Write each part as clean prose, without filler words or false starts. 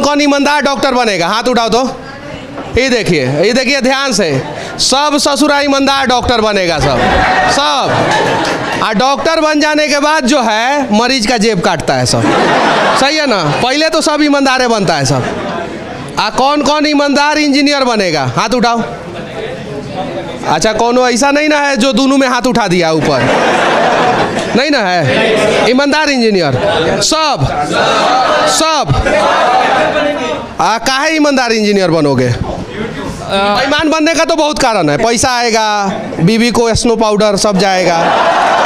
कौन ईमानदार डॉक्टर बनेगा? हाथ उठाओ तो। ये देखिए ध्यान से, सब ससुरा ईमानदार डॉक्टर बनेगा सब। और डॉक्टर बन जाने के बाद जो है मरीज का जेब काटता है सब। सही है ना? पहले तो सब ईमानदार बनता है सब। कौन कौन ईमानदार इंजीनियर बनेगा? हाथ उठाओ। अच्छा, कौन ऐसा नहीं ना है जो दोनों में हाथ उठा दिया ऊपर? नहीं ना है? ईमानदार इंजीनियर सब। काहे ईमानदार इंजीनियर बनोगे? बेईमान बनने का तो बहुत कारण है। पैसा आएगा, बीवी को स्नो पाउडर सब जाएगा।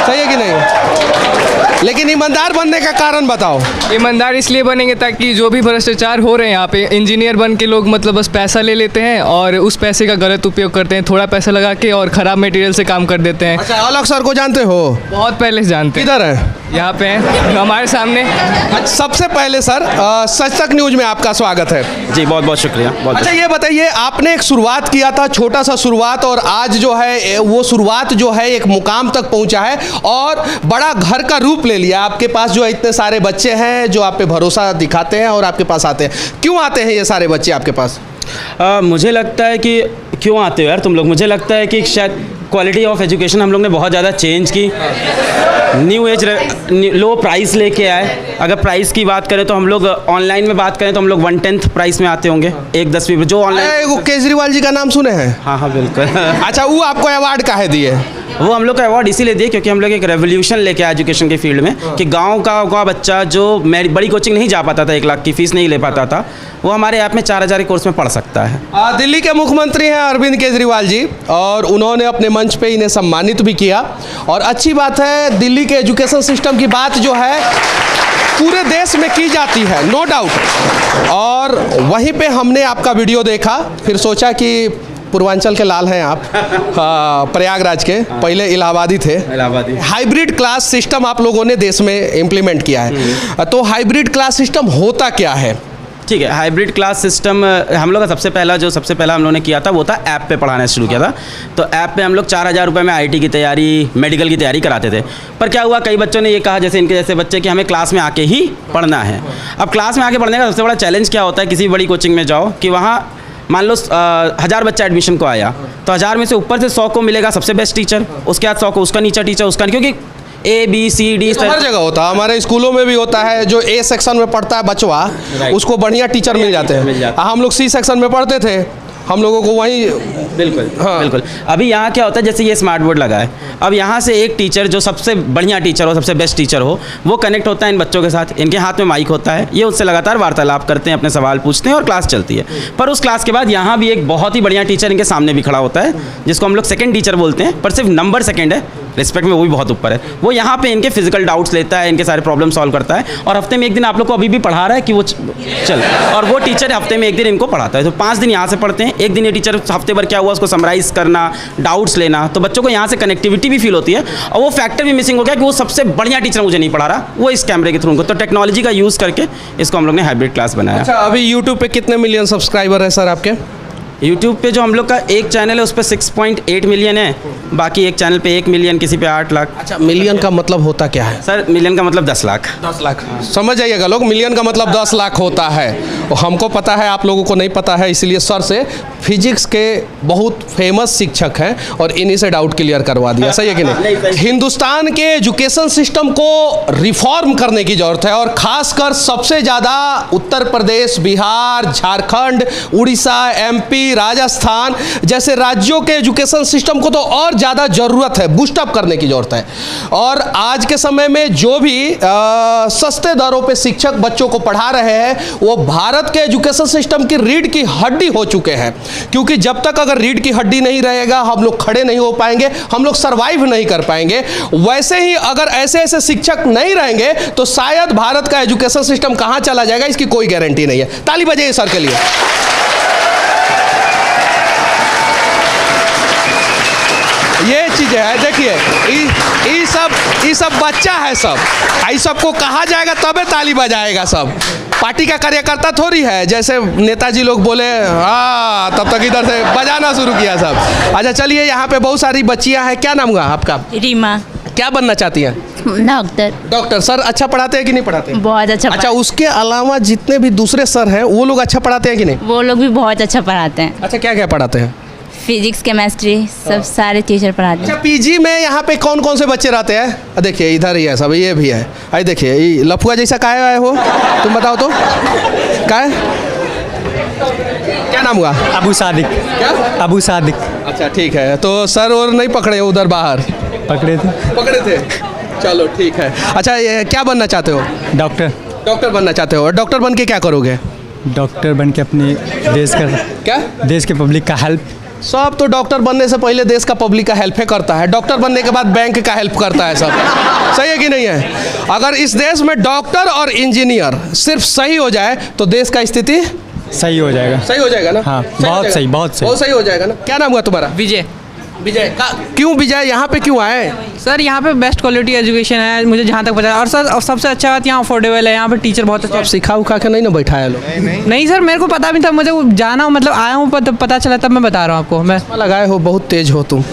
सही है कि नहीं? लेकिन ईमानदार बनने का कारण बताओ। ईमानदार इसलिए बनेंगे ताकि जो भी भ्रष्टाचार हो रहे हैं यहाँ पे, इंजीनियर बन के लोग मतलब बस पैसा ले लेते हैं और उस पैसे का गलत उपयोग करते हैं, थोड़ा पैसा लगा के और ख़राब मटेरियल से काम कर देते हैं। अच्छा, अलग सर को जानते हो? बहुत पहले से जानते हैं। किधर है? यहाँ पे हैं हमारे सामने। अच्छा, सबसे पहले सर सच तक न्यूज़ में आपका स्वागत है जी। बहुत बहुत शुक्रिया। अच्छा, ये बताइए, आपने एक शुरुआत किया था, छोटा सा शुरुआत, और आज जो है वो शुरुआत जो है एक मुकाम तक पहुंचा है और बड़ा घर का रूप ले लिया। आपके पास जो इतने सारे बच्चे हैं जो आप पे भरोसा दिखाते हैं और आपके पास आते हैं। क्यों आते हैं ये सारे बच्चे आपके पास? मुझे लगता है कि क्यों आते हो यार तुम लोग, मुझे लगता है कि शायद क्वालिटी ऑफ एजुकेशन हम लोग ने बहुत ज़्यादा चेंज की। न्यू एज लो प्राइस लेके आए। अगर प्राइस की बात करें तो हम लोग ऑनलाइन में बात करें तो हम लोग 1/10 प्राइस में आते होंगे, 1/10 जो ऑनलाइन। केजरीवाल जी का नाम सुने हैं? हाँ बिल्कुल। अच्छा, वो आपको अवार्ड काहे दिए? वो हम लोग का अवार्ड इसीलिए दिए क्योंकि हम लोग एक रेवोल्यूशन लेके आए एजुकेशन के फील्ड में कि गांव का बच्चा जो बड़ी कोचिंग नहीं जा पाता था, 1 लाख की फीस नहीं ले पाता था, वो हमारे ऐप में 4000 के कोर्स में पढ़ सकता है। दिल्ली के मुख्यमंत्री हैं अरविंद केजरीवाल जी, और उन्होंने अपने मंच पे इन्हें सम्मानित भी किया। और अच्छी बात है, दिल्ली के एजुकेशन सिस्टम की बात जो है पूरे देश में की जाती है, नो डाउट। और वहीं पे हमने आपका वीडियो देखा, फिर सोचा कि पूर्वांचल के लाल हैं आप, प्रयागराज के, पहले इलाहाबादी थे। हाइब्रिड क्लास सिस्टम आप लोगों ने देश में इम्प्लीमेंट किया है, तो हाइब्रिड क्लास सिस्टम होता क्या है? ठीक है, हाइब्रिड क्लास सिस्टम हम लोग का सबसे पहला हम लोगों ने किया था वो था ऐप पे पढ़ाना शुरू किया था। तो ऐप पे हम लोग 4000 रुपये में आईटी की तैयारी, मेडिकल की तैयारी कराते थे। पर क्या हुआ, कई बच्चों ने ये कहा, जैसे इनके जैसे बच्चे, कि हमें क्लास में आके ही पढ़ना है। अब क्लास में आके पढ़ने का सबसे बड़ा चैलेंज क्या होता है, किसी बड़ी कोचिंग में जाओ कि वहाँ मान लो 1000 बच्चा एडमिशन को आया, तो 1000 में से ऊपर से 100 को मिलेगा सबसे बेस्ट टीचर, उसके बाद 100 को उसका नीचा टीचर, उसका, क्योंकि ABCD हर जगह होता है। हमारे स्कूलों में भी होता है, जो A सेक्शन में पढ़ता है बचवा, उसको बढ़िया टीचर मिल जाते हैं। हम लोग C सेक्शन में पढ़ते थे, हम लोगों को वहीं। बिल्कुल हाँ बिल्कुल। अभी यहाँ क्या होता है, जैसे ये स्मार्ट बोर्ड लगा है, अब यहाँ से एक टीचर जो सबसे बढ़िया टीचर हो, सबसे बेस्ट टीचर हो, वो कनेक्ट होता है इन बच्चों के साथ, इनके हाथ में माइक होता है, ये उससे लगातार वार्तालाप करते हैं, अपने सवाल पूछते हैं और क्लास चलती है। पर उस क्लास के बाद यहाँ भी एक बहुत ही बढ़िया टीचर इनके सामने भी खड़ा होता है, जिसको हम लोग सेकेंड टीचर बोलते हैं, पर सिर्फ नंबर सेकेंड है, रिस्पेक्ट में वो भी बहुत ऊपर है। वो यहाँ पे इनके फिजिकल डाउट्स लेता है, इनके सारे प्रॉब्लम सॉल्व करता है, और हफ्ते में एक दिन आप लोग को अभी भी पढ़ा रहा है कि वो चल, और वो टीचर हफ्ते में एक दिन इनको पढ़ाता है। तो 5 दिन यहाँ से पढ़ते हैं, एक दिन ये टीचर हफ्ते भर क्या हुआ उसको समराइज करना, डाउट्स लेना, तो बच्चों को यहाँ से कनेक्टिविटी भी फील होती है। और वो फैक्टर भी मिसिंग हो गया कि वो सबसे बढ़िया टीचर मुझे नहीं पढ़ा रहा, वो इस कैमरे के थ्रू उनको, तो टेक्नोलॉजी का यूज़ करके इसको हम लोग ने हाइब्रिड क्लास बनाया। अच्छा, अभी यूट्यूब पे कितने मिलियन सब्सक्राइबर है सर आपके? यूट्यूब पे जो हम लोग का एक चैनल है उस पर 6.8 मिलियन है, बाकी एक चैनल पे 1 मिलियन, किसी पे 8 लाख। अच्छा, मिलियन का मतलब होता क्या है सर? मिलियन का मतलब 10 लाख। 10 लाख समझ जाइएगा लोग, मिलियन का मतलब 10 लाख होता है। हमको पता है, आप लोगों को नहीं पता है, इसलिए सर से फिजिक्स के बहुत फेमस शिक्षक हैं और इन्हीं से डाउट क्लियर करवा दिया। सही है कि नहीं? हिंदुस्तान के एजुकेशन सिस्टम को रिफॉर्म करने की जरूरत है, और खासकर सबसे ज़्यादा उत्तर प्रदेश, बिहार, झारखंड, उड़ीसा, MP, राजस्थान जैसे राज्यों के एजुकेशन सिस्टम को तो और ज़्यादा ज़रूरत है, बूस्टअप करने की ज़रूरत है। और आज के समय में जो भी सस्ते दरों पे शिक्षक बच्चों को पढ़ा रहे हैं, वो भारत के एजुकेशन सिस्टम की रीढ़ की हड्डी हो चुके हैं। क्योंकि जब तक अगर रीढ़ की हड्डी नहीं रहेगा, हम लोग खड़े नहीं हो पाएंगे, हम लोग सर्वाइव नहीं कर पाएंगे। वैसे ही अगर ऐसे ऐसे शिक्षक नहीं रहेंगे तो शायद भारत का एजुकेशन सिस्टम कहाँ चला जाएगा, इसकी कोई गारंटी नहीं है। ताली बजाइए सर के लिए। ये चीज़ है, देखिए, ये सब बच्चा है, सब आई सबको कहा जाएगा तबे ताली बजाएगा सब। पार्टी का कार्यकर्ता थोड़ी है, जैसे नेताजी लोग बोले हाँ तब तक इधर से बजाना शुरू किया सब। अच्छा चलिए, यहाँ पे बहुत सारी बच्चियाँ हैं, क्या नाम हुआ आपका? रीमा। क्या बनना चाहती हैं? डॉक्टर। डॉक्टर सर अच्छा पढ़ाते हैं कि नहीं पढ़ाते हैं? बहुत अच्छा अच्छा, उसके अलावा जितने भी दूसरे सर हैं वो लोग अच्छा पढ़ाते हैं कि नहीं? वो लोग भी बहुत अच्छा पढ़ाते हैं। अच्छा, क्या क्या पढ़ाते हैं? फिजिक्स, केमिस्ट्री सब सारे टीचर पढ़ाते अच्छा, हैं। पीजी में यहाँ पे कौन कौन से बच्चे रहते हैं? देखिए इधर ही है सब, ये भी है। अरे देखिए ये लफुआ जैसा काहे आए हो तुम, बताओ तो काहे? क्या नाम हुआ? अबू सादिक। क्या? अबू सादिक। अच्छा ठीक है, तो सर और नहीं पकड़े उधर बाहर? पकड़े थे। पकड़े थे, चलो ठीक है। अच्छा, ये क्या बनना चाहते हो? डॉक्टर। डॉक्टर बनना चाहते हो? और डॉक्टर बन के क्या करोगे? डॉक्टर बन के अपनी क्या? देश के पब्लिक का हेल्प। सब तो डॉक्टर बनने से पहले देश का पब्लिक का हेल्प ही करता है, डॉक्टर बनने के बाद बैंक का हेल्प करता है सब। सही है कि नहीं है? अगर इस देश में डॉक्टर और इंजीनियर सिर्फ सही हो जाए तो देश का स्थिति सही हो जाएगा। सही हो जाएगा ना? हाँ, सही हो बहुत जाएगा? सही, बहुत सही। बहुत सही हो जाएगा ना? क्या नाम हुआ तुम्हारा? विजय। विजय क्यों विजय यहाँ पे क्यों आए? सर यहाँ पे बेस्ट क्वालिटी एजुकेशन है, मुझे जहाँ तक पता है। और सर और सबसे अच्छा बात यहाँ अफोर्डेबल है, यहाँ पे टीचर बहुत अच्छे आप सिखा उखा के नहीं ना बैठाया लोग? नहीं सर, मेरे को पता भी था, मुझे वो जाना मतलब आया हूँ पता चला तब मैं बता रहा हूँ आपको। मैं लगाए हो, बहुत तेज हो तुम।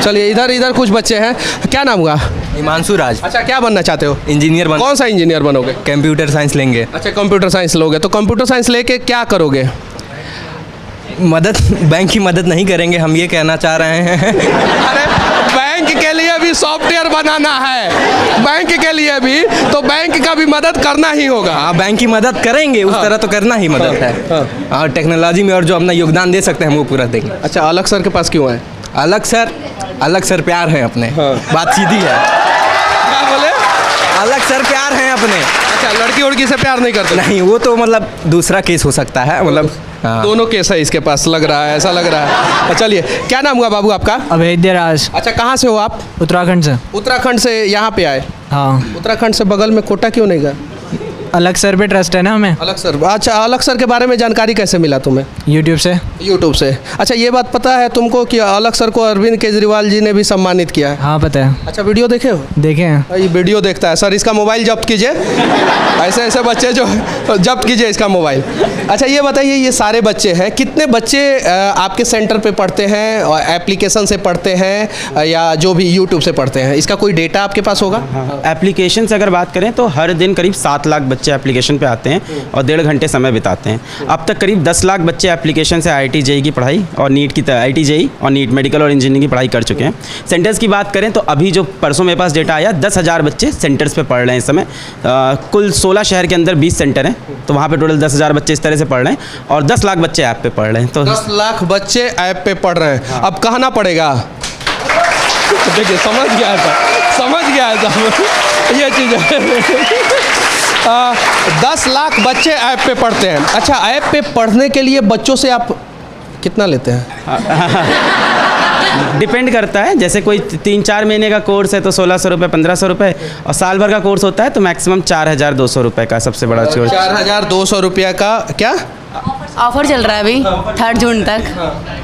चलिए इधर इधर कुछ बच्चे हैं। क्या नाम हुआ? हिमांशु राज। अच्छा, क्या बनना चाहते हो? इंजीनियर बन। कौन सा इंजीनियर बनोगे? कंप्यूटर साइंस लेंगे। अच्छा, कंप्यूटर साइंस लोगे, तो कंप्यूटर साइंस लेके क्या करोगे? मदद, बैंक की मदद नहीं करेंगे, हम ये कहना चाह रहे हैं। अरे बैंक के लिए भी सॉफ्टवेयर बनाना है, बैंक के लिए भी, तो बैंक का भी मदद करना ही होगा। हाँ, बैंक की मदद करेंगे, उस तरह तो करना ही मदद है। और टेक्नोलॉजी में और जो अपना योगदान दे सकते हैं हम वो पूरा देंगे। अच्छा, अलग सर के पास क्यों आए? अलग सर प्यार है अपने। हाँ। बात सीधी है। क्या बोले? अलग सर प्यार है अपने। अच्छा, लड़की उड़की से प्यार नहीं करते? नहीं, वो तो मतलब दूसरा केस हो सकता है, मतलब हाँ। दोनों केस है इसके पास, लग रहा है, ऐसा लग रहा है। चलिए, क्या नाम हुआ बाबू आपका? अवैध राज। अच्छा, कहाँ से हो आप? उत्तराखंड से। उत्तराखंड से यहाँ पे आए? हाँ। उत्तराखंड से बगल में कोटा क्यों नहीं गए? अलग सर पे ट्रस्ट है ना हमें। अलग सर, अच्छा अलग सर के बारे में जानकारी कैसे मिला तुम्हें? यूट्यूब से। यूट्यूब से। अच्छा, ये बात पता है तुमको कि अलग सर को अरविंद केजरीवाल जी ने भी सम्मानित किया है? हाँ पता है। अच्छा, वीडियो देखे हो? देखे हैं। ये वीडियो देखता है सर, इसका मोबाइल जब्त कीजिए। ऐसे ऐसे बच्चे जो जब्त कीजिए इसका मोबाइल। अच्छा, ये बताइए, ये सारे बच्चे हैं, कितने बच्चे आपके सेंटर पे पढ़ते हैं, और एप्लीकेशन से पढ़ते हैं या जो भी यूट्यूब से पढ़ते हैं? इसका कोई डेटा आपके पास होगा? एप्लीकेशन से अगर बात करें तो हर दिन करीब 7 लाख बच्चे एप्लीकेशन पे आते हैं और 1.5 घंटे समय बिताते हैं। अब तक करीब 10 लाख बच्चे एप्लीकेशन से IIT JEE की पढ़ाई और नीट की IIT JEE और नीट मेडिकल और इंजीनियरिंग की पढ़ाई कर चुके हैं। सेंटर्स की बात करें तो अभी जो परसों मेरे पास डेटा आया, 10,000 बच्चे सेंटर्स पे पढ़ रहे हैं इस समय। कुल 16 शहर के अंदर 20 सेंटर हैं, तो वहाँ पे टोटल 10,000 बच्चे इस तरह से पढ़ रहे हैं और 10 लाख बच्चे ऐप पे पढ़ रहे हैं। तो 10 लाख बच्चे ऐप पे पढ़ रहे हैं। अब कहना पड़ेगा, देखिए समझ गया था ये चीज़ है। 10 लाख बच्चे ऐप पे पढ़ते हैं। अच्छा, ऐप पे पढ़ने के लिए बच्चों से आप कितना लेते हैं? डिपेंड करता है, जैसे कोई 3-4 महीने का कोर्स है तो 1,600 रुपये, 1,500 रुपये, और साल भर का कोर्स होता है तो मैक्सिमम 4,200 रुपये का सबसे बड़ा कोर्स। 4,200 रुपया का क्या ऑफर चल रहा है अभी 3 जून तक,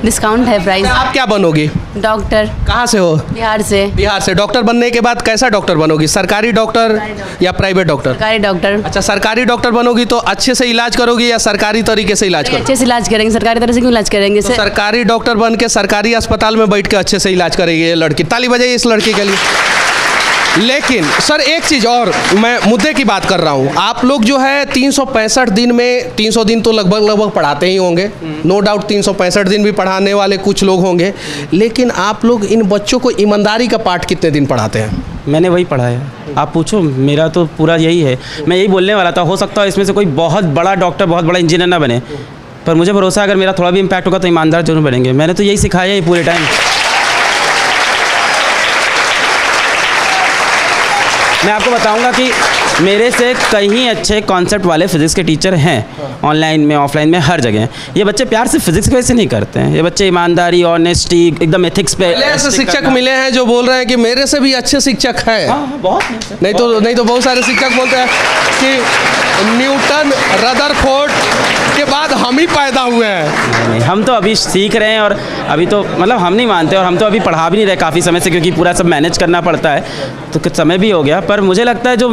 डिस्काउंट है प्राइस। आप क्या बनोगी? डॉक्टर। कहाँ से हो? बिहार से। बिहार से। डॉक्टर बनने के बाद कैसा डॉक्टर बनोगी? सरकारी डॉक्टर या प्राइवेट डॉक्टर? सरकारी डॉक्टर। अच्छा, सरकारी डॉक्टर बनोगी तो अच्छे से इलाज करोगी या सरकारी तरीके से इलाज करोगी? अच्छे से इलाज करेंगे, सरकारी तरह से क्यों इलाज करेंगे? तो सरकारी डॉक्टर बन के सरकारी अस्पताल में बैठ के अच्छे से इलाज करेगी ये लड़की। ताली बजाइए इस लड़की के लिए। लेकिन सर एक चीज़ और, मैं मुद्दे की बात कर रहा हूँ। आप लोग जो है 365 दिन में 300 दिन तो लगभग पढ़ाते ही होंगे, नो डाउट 365 दिन भी पढ़ाने वाले कुछ लोग होंगे, लेकिन आप लोग इन बच्चों को ईमानदारी का पाठ कितने दिन पढ़ाते हैं? मैंने वही पढ़ाया। आप पूछो, मेरा तो पूरा यही है। मैं यही बोलने वाला था, हो सकता है इसमें से कोई बहुत बड़ा डॉक्टर, बहुत बड़ा इंजीनियर ना बने, पर मुझे भरोसा है अगर मेरा थोड़ा भी इम्पैक्ट होगा तो ईमानदार जरूर बनेंगे। मैंने तो यही सिखाया है पूरे टाइम। मैं आपको बताऊंगा कि मेरे से कहीं अच्छे कॉन्सेप्ट वाले फिजिक्स के टीचर हैं, ऑनलाइन में, ऑफलाइन में, हर जगह। ये बच्चे प्यार से फिजिक्स की वजह से नहीं करते हैं, ये बच्चे ईमानदारी, ऑनेस्टी, एकदम एथिक्स पे। ऐसे शिक्षक मिले हैं जो बोल रहे हैं कि मेरे से भी अच्छे शिक्षक हैं। हाँ, बहुत नहीं तो बहुत सारे शिक्षक बोलते हैं कि न्यूटन, रदरफोर्ड के बाद हम ही पैदा हुए हैं। नहीं, हम तो अभी सीख रहे हैं और अभी तो मतलब हम नहीं मानते, और हम तो अभी पढ़ा भी नहीं रहे काफ़ी समय से, क्योंकि पूरा सब मैनेज करना पड़ता है, तो कुछ समय भी हो गया। पर मुझे लगता है जो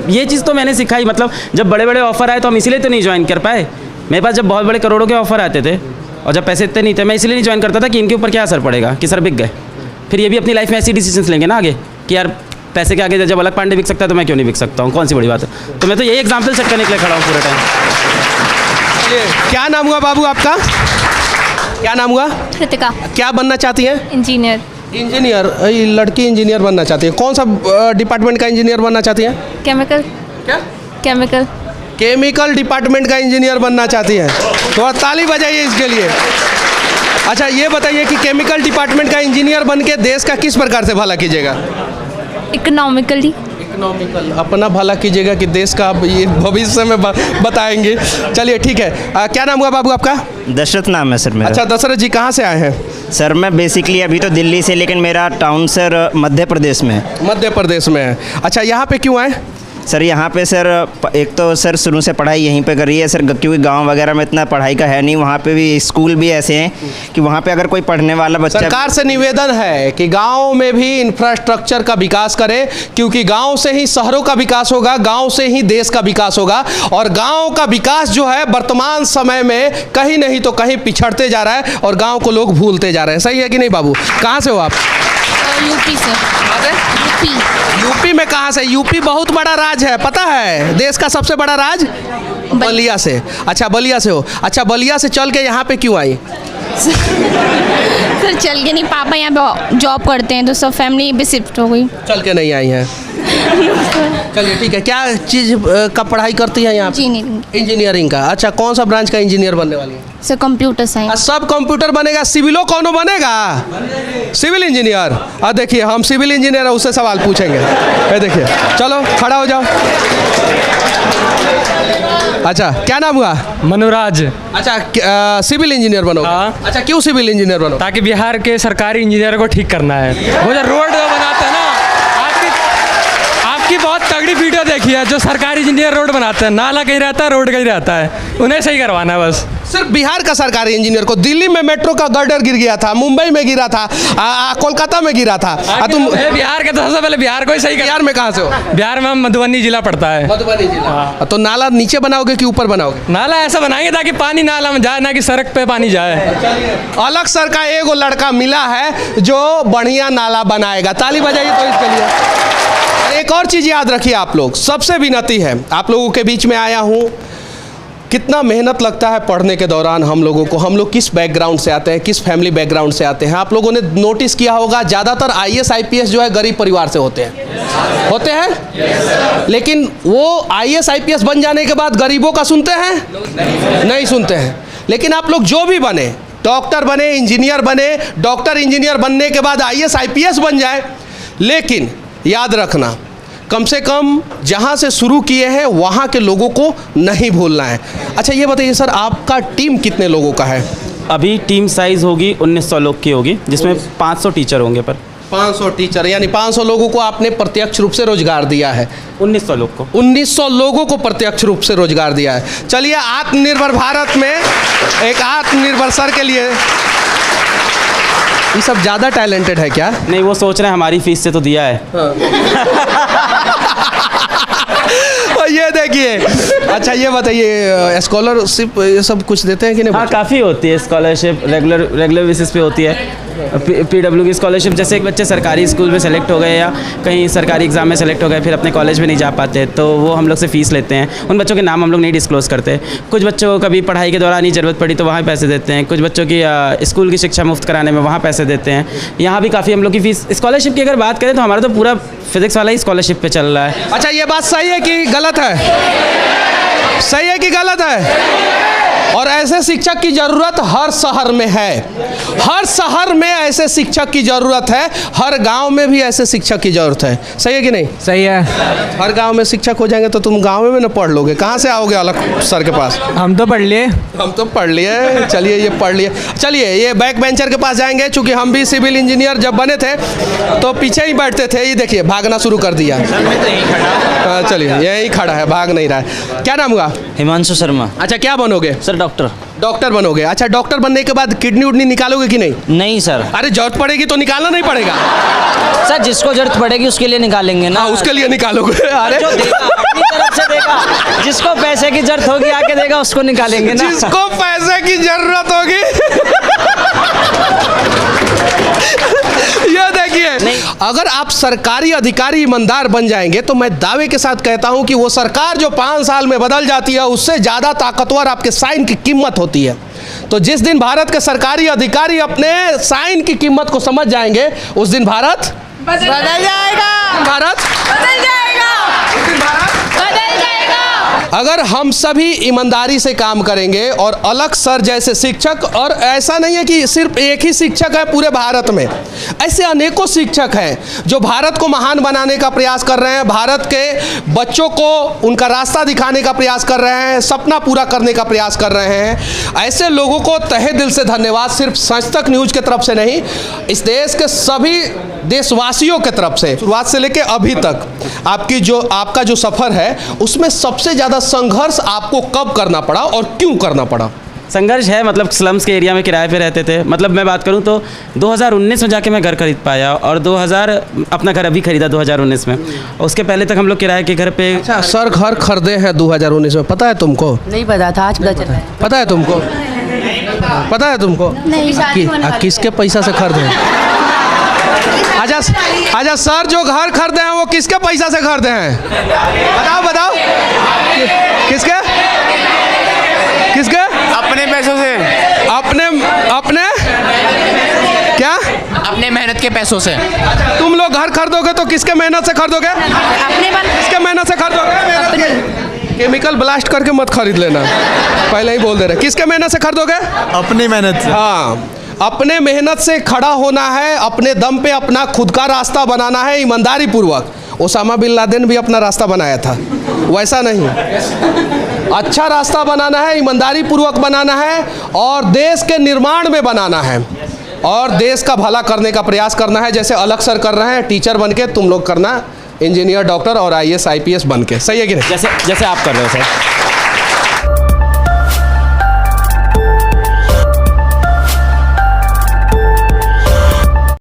ये चीज़ तो मैंने सिखाई, मतलब जब बड़े बड़े ऑफ़र आए तो हम इसीलिए तो नहीं ज्वाइन कर पाए। मेरे पास जब बहुत बड़े करोड़ों के ऑफ़र आते थे और जब पैसे इतने नहीं थे, मैं इसलिए नहीं ज्वाइन करता था कि इनके ऊपर क्या असर पड़ेगा, कि सर बिक गए, फिर ये भी अपनी लाइफ में ऐसी डिसीजंस लेंगे ना आगे कि यार पैसे के आगे जब अलग पांडे बिक सकता है तो मैं क्यों नहीं बिक सकता हूँ, कौन सी बड़ी बात है। तो मैं तो यही एग्जाम्पल सेट करने के लिए खड़ा हूँ पूरे टाइम। क्या नाम हुआ बाबू आपका? क्या नाम हुआ? कृतिका। क्या बनना चाहती हैं? इंजीनियर। इंजीनियर? ये लड़की इंजीनियर बनना चाहती है। कौन सा डिपार्टमेंट का इंजीनियर बनना चाहती है? केमिकल। क्या? केमिकल। केमिकल डिपार्टमेंट का इंजीनियर बनना चाहती है। थोड़ा ताली बजाइए इसके लिए। अच्छा ये बताइए कि केमिकल डिपार्टमेंट का इंजीनियर बन के देश का किस प्रकार से भला कीजिएगा? इकोनॉमिकली। इकोनॉमिकल, अपना भला कीजिएगा कि देश का आप ये भविष्य में बताएंगे। चलिए ठीक है। क्या नाम हुआ बाबू आपका? दशरथ नाम है सर मेरा। अच्छा दशरथ जी, कहाँ से आए हैं? सर मैं बेसिकली अभी तो दिल्ली से, लेकिन मेरा टाउन सर मध्य प्रदेश में है। मध्य प्रदेश में है। अच्छा यहाँ पे क्यों आए? सर यहाँ पे सर एक तो सर शुरू से पढ़ाई यहीं पे करी है सर, क्योंकि गांव वगैरह में इतना पढ़ाई का है नहीं। वहाँ पे भी स्कूल भी ऐसे हैं कि वहाँ पे अगर कोई पढ़ने वाला बच्चा, सरकार से निवेदन है कि गांव में भी इंफ्रास्ट्रक्चर का विकास करें, क्योंकि गांव से ही शहरों का विकास होगा, गांव से ही देश का विकास होगा। और गांव का विकास जो है वर्तमान समय में कहीं नहीं तो कहीं पिछड़ते जा रहा है और गांव को लोग भूलते जा रहे हैं। सही है कि नहीं बाबू? कहाँ से हो आप? यूपी से। यूपी। यूपी में कहाँ से? यूपी बहुत बड़ा राज्य है, पता है? देश का सबसे बड़ा राज्य बलिया से। अच्छा बलिया से हो। अच्छा बलिया से चल के यहाँ पे क्यों आई? सर चल के नहीं, पापा यहाँ पे जॉब करते हैं तो सब फैमिली भी शिफ्ट हो गई। चल के नहीं आई हैं? चलिए ठीक है। क्या चीज़ का पढ़ाई करती है यहाँ? इंजीनियरिंग। इंजीनियरिंग का। अच्छा कौन सा ब्रांच का इंजीनियर बनने वाली है? Sir computer science. सब कंप्यूटर बनेगा, सिविलो कौनो बनेगा? Civil engineer. देखिए हम सिविल इंजीनियर है, उससे सवाल पूछेंगे। ये देखिए, चलो खड़ा हो जाओ। अच्छा क्या नाम हुआ? मनोराज। अच्छा सिविल इंजीनियर बनोगे? हाँ। अच्छा क्यों सिविल इंजीनियर बनो? ताकि बिहार के सरकारी इंजीनियर को ठीक करना है। वो जो रोड बनाते हैं ना, आपकी बहुत तगड़ी वीडियो देखी है, जो सरकारी इंजीनियर रोड बनाते हैं, नाला कहीं रहता है, रोड कहीं रहता है, उन्हें सही करवाना है बस। सिर्फ बिहार का सरकारी इंजीनियर को? दिल्ली में मेट्रो का गर्डर गिर गया था, मुंबई में गिरा था, कोलकाता में गिरा था। तुम बिहार के तो सबसे पहले बिहार को ही सही। बिहार में कहाँ से हो? बिहार में हम मधुबनी जिला पड़ता है। मधुबनी जिला। तो नाला नीचे बनाओगे कि ऊपर बनाओगे? नाला ऐसा बनाएंगे ताकि पानी नाला में जाए, ना कि सड़क पे पानी जाए। अलग सर का एगो लड़का मिला है जो बढ़िया नाला बनाएगा। ताली बजाइए तो इसके लिए। एक और चीज़ याद रखिए आप लोग, सबसे विनती है, आप लोगों के बीच में आया हूँ। कितना मेहनत लगता है पढ़ने के दौरान हम लोगों को। हम लोग किस बैकग्राउंड से आते हैं, किस फैमिली बैकग्राउंड से आते हैं। आप लोगों ने नोटिस किया होगा ज़्यादातर IAS IPS जो है गरीब परिवार से होते हैं। लेकिन वो IAS IPS बन जाने के बाद गरीबों का सुनते हैं? नहीं सुनते हैं। लेकिन आप लोग जो भी बने, डॉक्टर बने, इंजीनियर बने, डॉक्टर इंजीनियर बनने के बाद IAS IPS बन जाए, लेकिन याद रखना कम से कम जहाँ से शुरू किए हैं वहाँ के लोगों को नहीं भूलना है। अच्छा ये बताइए सर, आपका टीम कितने लोगों का है? अभी टीम साइज़ होगी 1900 लोग की होगी, जिसमें 500 टीचर होंगे। पर 500 टीचर, यानी 500 लोगों को आपने प्रत्यक्ष रूप से रोजगार दिया है। 1900 लोग को 1900 लोगों को प्रत्यक्ष रूप से रोजगार दिया है। चलिए आत्मनिर्भर भारत में एक आत्मनिर्भर सर के लिए, ये सब ज़्यादा टैलेंटेड है क्या? नहीं, वो सोच रहे हैं हमारी फीस से तो दिया है। ये देखिए। अच्छा ये बताइए, स्कॉलरशिप ये सब कुछ देते हैं कि नहीं? हाँ काफ़ी होती है स्कॉलरशिप, रेगुलर बेसिस पे होती है। PW की स्कॉलरशिप, जैसे एक बच्चे सरकारी स्कूल में सेलेक्ट हो गए या कहीं सरकारी एग्ज़ाम में सेलेक्ट हो गए, फिर अपने कॉलेज में नहीं जा पाते, तो वो हम लोग से फ़ीस लेते हैं। उन बच्चों के नाम हम लोग नहीं डिस्क्लोज़ करते। कुछ बच्चों को कभी पढ़ाई के दौरान ही ज़रूरत पड़ी तो वहाँ पैसे देते हैं। कुछ बच्चों की स्कूल की शिक्षा मुफ्त कराने में वहाँ पैसे देते हैं। यहाँ भी काफ़ी हम लोग की फ़ीस। स्कॉलरशिप की अगर बात करें तो हमारा तो पूरा फिजिक्स वाला ही स्कॉलरशिप पे चल रहा है। अच्छा ये बात सही है कि गलत है? सही है कि गलत है? और ऐसे शिक्षक की ज़रूरत हर शहर में है। हर शहर में ऐसे शिक्षक की ज़रूरत है। हर गांव में भी ऐसे शिक्षक की ज़रूरत है। सही है कि नहीं? सही है। हर गांव में शिक्षक हो जाएंगे तो तुम गांव में ना पढ़ लोगे, कहाँ से आओगे अलग सर के पास? हम तो पढ़ लिए। हम तो पढ़ लिए। चलिए ये पढ़ लिए। चलिए ये बैक बेंचर के पास जाएंगे, चूँकि हम भी सिविल इंजीनियर जब बने थे तो पीछे ही बैठते थे। ये देखिए भागना शुरू कर दिया। चलिए यही खड़ा है, भाग नहीं रहा है। क्या नाम हुआ? हिमांशु शर्मा। अच्छा क्या बनोगे? Sir doctor. डॉक्टर बनोगे? अच्छा डॉक्टर बनने के बाद किडनी उडनी निकालोगे कि नहीं? नहीं सर। अरे जरूरत पड़ेगी तो निकालना नहीं पड़ेगा? सर जिसको जरूरत पड़ेगी उसके लिए निकालेंगे ना। हाँ उसके लिए निकालोगे। अरे जो देगा अपनी तरफ से देगा, जिसको पैसे की जरूरत होगी आके देगा, उसको निकालेंगे ना। जिसको पैसे की जरूरत होगी ये देखिए, अगर आप सरकारी अधिकारी ईमानदार बन जाएंगे तो मैं दावे के साथ कहता हूं कि वो सरकार जो 5 साल में बदल जाती है उससे ज़्यादा ताकतवर आपके साइन की कीमत होती है। तो जिस दिन भारत के सरकारी अधिकारी अपने साइन की कीमत को समझ जाएंगे उस दिन भारत बदल जाएगा, भारत बदल जाएगा, बदल जाएगा। अगर हम सभी ईमानदारी से काम करेंगे और अलग सर जैसे शिक्षक, और ऐसा नहीं है कि सिर्फ एक ही शिक्षक है पूरे भारत में, ऐसे अनेकों शिक्षक हैं जो भारत को महान बनाने का प्रयास कर रहे हैं, भारत के बच्चों को उनका रास्ता दिखाने का प्रयास कर रहे हैं, सपना पूरा करने का प्रयास कर रहे हैं। ऐसे लोगों को तहे दिल से धन्यवाद, सिर्फ सच तक न्यूज़ की तरफ से नहीं, इस देश के सभी देशवासियों की तरफ से। शुरुआत से लेकर अभी तक आपका जो सफ़र है उसमें सबसे ज़्यादा संघर्ष आपको कब करना पड़ा और क्यों करना पड़ा? संघर्ष है, मतलब स्लम्स के एरिया में किराए पे रहते थे। मतलब मैं बात करूं तो 2019 में जाके मैं घर खरीद पाया, और 2000 अपना घर अभी खरीदा 2019 में। उसके पहले तक हम लोग किराए के घर पे। अच्छा, सर घर खरीदे हैं 2019 में, पता है तुमको? नहीं पता था, आज पता चला। पता है तुमको? पता है तुमको? नहीं। किसके पैसा से खरीदे? अच्छा सर जो घर खरीदे हैं वो किसके पैसा से खरीदे हैं? बताओ किसके अपने पैसों से। अपने क्या? अपने मेहनत के पैसों से। तुम लोग घर खरीदोगे तो किसके मेहनत से खरीदोगे? किसके मेहनत से खरीदोगे? केमिकल ब्लास्ट करके मत खरीद लेना, पहले ही बोल दे रहे। किसके मेहनत से खरीदोगे? अपनी मेहनत से। हाँ, अपने मेहनत से खड़ा होना है, अपने दम पे अपना खुद का रास्ता बनाना है ईमानदारी पूर्वक। ओसामा बिन लादेन भी अपना रास्ता बनाया था, वैसा नहीं। अच्छा रास्ता बनाना है, ईमानदारी पूर्वक बनाना है, और देश के निर्माण में बनाना है, और देश का भला करने का प्रयास करना है। जैसे अलग सर कर रहे हैं टीचर बन के, तुम लोग करना इंजीनियर, डॉक्टर और IAS IPS बन के। सही है कि नहीं? जैसे आप कर रहे हो सर।